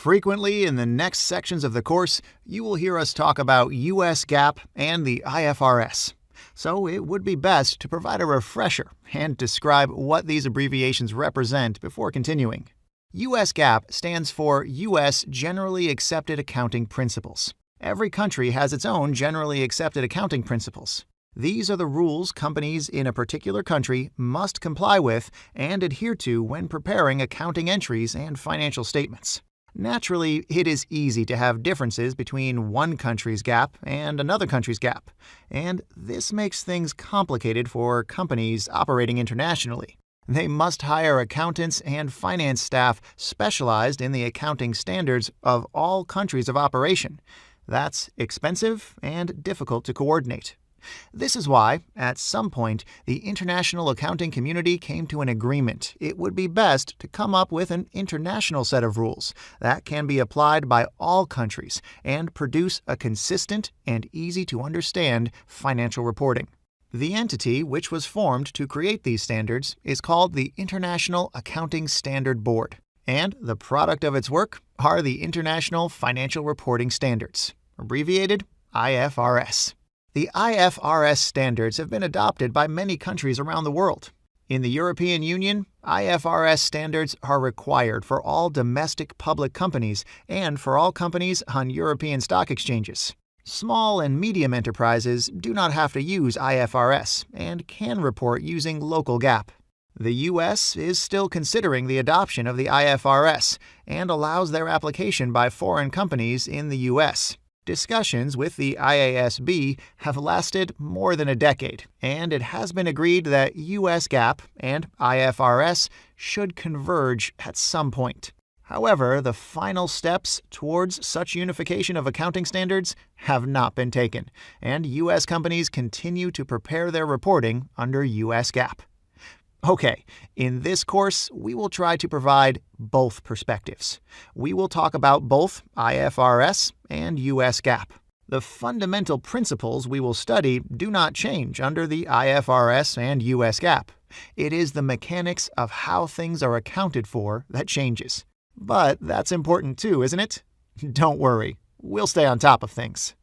Frequently in the next sections of the course, you will hear us talk about US GAAP and the IFRS. So it would be best to provide a refresher and describe what these abbreviations represent before continuing. US GAAP stands for US Generally Accepted Accounting Principles. Every country has its own generally accepted accounting principles. These are the rules companies in a particular country must comply with and adhere to when preparing accounting entries and financial statements. Naturally, it is easy to have differences between one country's GAAP and another country's GAAP, and this makes things complicated for companies operating internationally. They must hire accountants and finance staff specialized in the accounting standards of all countries of operation. That's expensive and difficult to coordinate. This is why, at some point, the international accounting community came to an agreement it would be best to come up with an international set of rules that can be applied by all countries and produce a consistent and easy-to-understand financial reporting. The entity which was formed to create these standards is called the International Accounting Standard Board, and the product of its work are the International Financial Reporting Standards, abbreviated IFRS. The IFRS standards have been adopted by many countries around the world. In the European Union, IFRS standards are required for all domestic public companies and for all companies on European stock exchanges. Small and medium enterprises do not have to use IFRS and can report using local GAAP. The U.S. is still considering the adoption of the IFRS and allows their application by foreign companies in the U.S. Discussions with the IASB have lasted more than a decade, and it has been agreed that US GAAP and IFRS should converge at some point. However, the final steps towards such unification of accounting standards have not been taken, and US companies continue to prepare their reporting under US GAAP. Okay, in this course, we will try to provide both perspectives. We will talk about both IFRS and US GAAP. The fundamental principles we will study do not change under the IFRS and US GAAP. It is the mechanics of how things are accounted for that changes. But that's important too, isn't it? Don't worry, we'll stay on top of things.